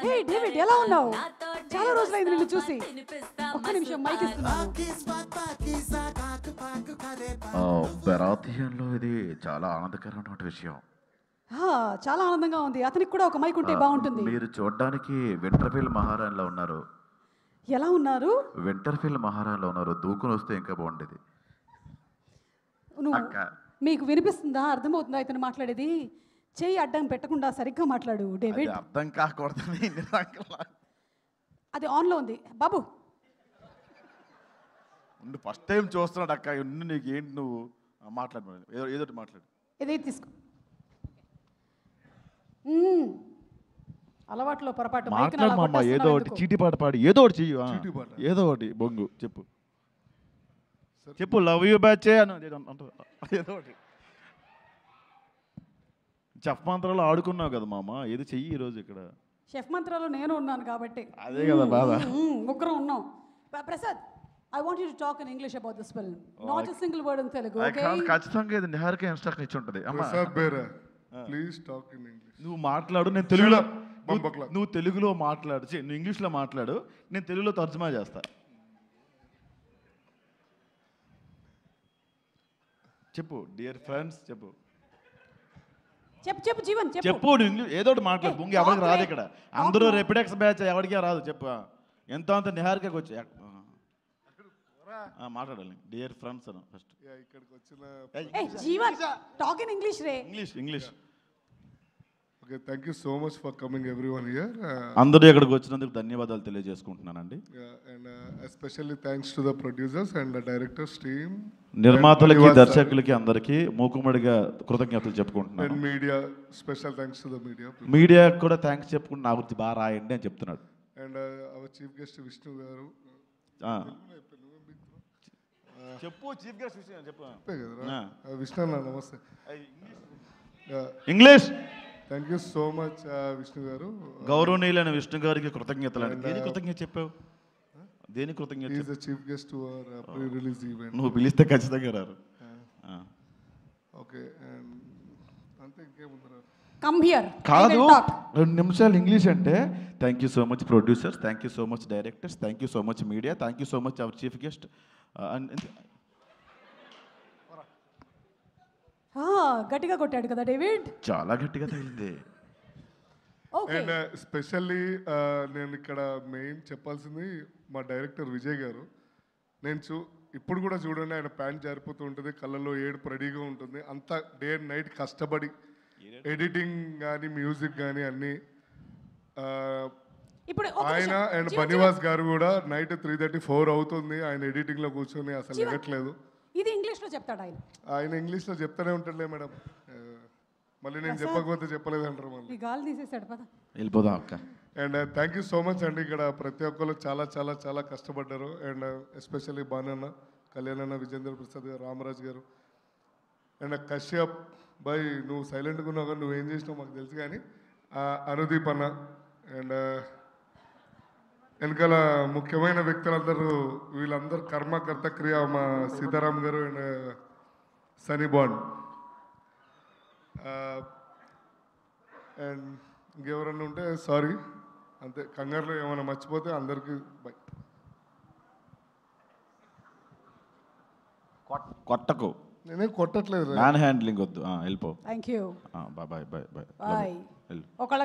హే David ఎలా ఉన్నావు? చాలా రోజులైంది నిన్ను చూసి. ఒక్క నిమిషం మైక్ ఇస్తున్నాను. బెరాతియన్లో ఇది చాలా ఆనందకరమైన విషయం. చాలా ఆనందంగా ఉంది. అతనికి కూడా ఒక మైక్ ఉంటే బాగుంటుంది. మీరు చూడడానికి వింటర్ఫీల్ మహారాణిలో ఉన్నారు. ఎలా ఉన్నారు? వింటర్ఫీల్ మహారాణిలో ఉన్నారు. దూకుని వస్తే ఇంకా బాగుండేది. మీకు వినిపిస్తుందా? అర్థమవుతుందా ఇతను మాట్లాడేది? చెయ్యి అడ్డం పెట్టకుండా సరిగ్గా మాట్లాడు డేవిడ్. అర్థం కాకూడదని అది ఆన్లో ఉంది బాబు. ఫస్ట్ టైం చూస్తున్నాడు అక్క. నీకు ఏంటి, నువ్వు మాట్లాడు, ఏదో మాట్లాడు. ఇదే తీసుకో. అలవాట్లో పొరపాటు. మాట్లాడమమ్మా, ఏదో ఒకటి చీటీ పాట పాడి ఏదో ఒకటి చెయ్యి. ఏదో ఒకటి బొంగు చెప్పు. చెప్పు లవ్ యూ బ్యాచ్ అని ఏదో ఒకటి. చెఫ్ మంత్రాలు ఆడుకున్నావు కదా మామ, ఏది చెయ్యి ఈరోజు ఇక్కడ. షెఫ్ మంత్రాలు నేను ఉన్నాను కాబట్టి. అదే కదా బాధ. ముగ్గురం ఉన్నాం. Prasad, I want you to talk in English about this film. Not a single word in Telugu, okay? ఖచ్చితంగా ఇది నిహారిక ఇన్స్ట్రక్షన్ ఇచ్చి ఉంటుంది. Prasad Behera, please talk in English. నువ్వు మాట్లాడు, నేను తెలుగులో. నువ్వు తెలుగులో మాట్లాడు, నువ్వు ఇంగ్లీష్లో మాట్లాడు, నేను తెలుగులో తర్జుమా చేస్తా. చెప్పు డియర్ ఫ్రెండ్స్, చెప్పు చెప్పు జీవన్ చెప్పు. నువ్వు ఇంగ్లీష్ ఏదో ఒకటి మాట్లాడు. బొంగి ఎవరికి రాదు ఇక్కడ. అందరూ రెపిడెక్స్ బ్యాచ్, ఎవరికే రాదు. చెప్పు. ఎంత అంత నిహారికకి వచ్చి మాట్లాడాలి. డియర్ ఫ్రెండ్స్ అని ఫస్ట్. ఇక్కడికి వచ్చిన జీవన్ టాక్ ఇన్ ఇంగ్లీష్ రే. English. Okay, thank you so much for coming everyone here. అందరూ ఇక్కడికి వచ్చినందుకు ధన్యవాదాలు తెలియజేసుకుంటున్నానండి. And especially thanks to the producers and the directors team. నిర్మాతలకి, దర్శకులకి అందరికీ మూకుమ్మడిగా కృతజ్ఞతలు చెప్పుకుంటున్నాను. And media, special thanks to the media. Media కూడా థ్యాంక్స్ చెప్పుకుంటూ నా గురించి బాగా రాయండి అని చెప్తున్నాడు. And our chief guest Vishnu గారు. చెప్పు చీఫ్ గెస్ట్ చెప్పు. విష్ణు అన్న నమస్తే. English. Thank you so much Vishnu గారు. గౌరవనీయులైన విష్ణు గారికి కృతజ్ఞతలు. దేనికి కృతజ్ఞత చెప్పావు? దేనికి కృతజ్ఞత? Is the chief guest to our pre release event. నువ్వు పిలిస్తే ఖచ్చితంగా రారు. ఓకే, అంతే, ఇంకేముందరా? Come here. కాదు, 2 నిమిషాలు ఇంగ్లీష్ అంటే thank you so much producers, thank you so much directors, thank you so much media, thank you so much hour chief guest. గట్టిగా కొట్టాడు కదా డేవిడ్. చాలా గట్టిగా తగిలింది. అండ్ స్పెషల్లీ నేను ఇక్కడ మెయిన్ చెప్పాల్సింది మా డైరెక్టర్ విజయ్ గారు. నేను ఇప్పుడు కూడా చూడండి, ఆయన ప్యాంట్ జారిపోతూ ఉంటుంది, కళ్ళల్లో ఏడుపు రెడీగా ఉంటుంది. అంతా డే అండ్ నైట్ కష్టపడి ఎడిటింగ్ కానీ మ్యూజిక్ కానీ అన్నీ. ఆయన అండ్ బనివాస్ గారు కూడా నైట్ 3:34 అవుతుంది ఆయన ఎడిటింగ్లో కూర్చొని అసలు ఎగట్లేదు. ఇది ఇంగ్లీష్లో చెప్తాడు ఆయన. ఆయన ఇంగ్లీష్లో చెప్తానే ఉంటాడులే మేడం. మళ్ళీ నేను చెప్పకపోతే చెప్పలేదు అంటారు మళ్ళీ. గాలి తీసేసాడు పద. వెళ్ళిపోదాం అక్క. And thank you so much అండి. ఇక్కడ ప్రతి ఒక్కరు చాలా చాలా చాలా కష్టపడ్డారు. అండ్ ఎస్పెషల్లీ బానన్న, కళ్యాణన్న, విజేంద్ర ప్రసాద్ గారు, రామరాజ్ గారు అండ్ కశ్యప్ బాయ్. నువ్వు సైలెంట్గా ఉన్నావు కానీ నువ్వేం చేసినావు మాకు తెలుసు. కానీ అనుదీప్ అన్న అండ్ వెనకాల ముఖ్యమైన వ్యక్తులందరూ, వీళ్ళందరూ కర్మకర్త క్రియ, మా సీతారాం గారు అండ్ సనీ బాండ్. అండ్ ఇంకెవరన్నా ఉంటే సారీ, అంతే. కంగారులో ఏమైనా మర్చిపోతే అందరికీ బై. కొట్టకు, నేనేం కొట్టట్లేదు. మ్యాన్ హ్యాండ్లింగ్ వద్దు, వెళ్ళిపో. Thank you. Bye bye bye bye. ఒకళ్ళ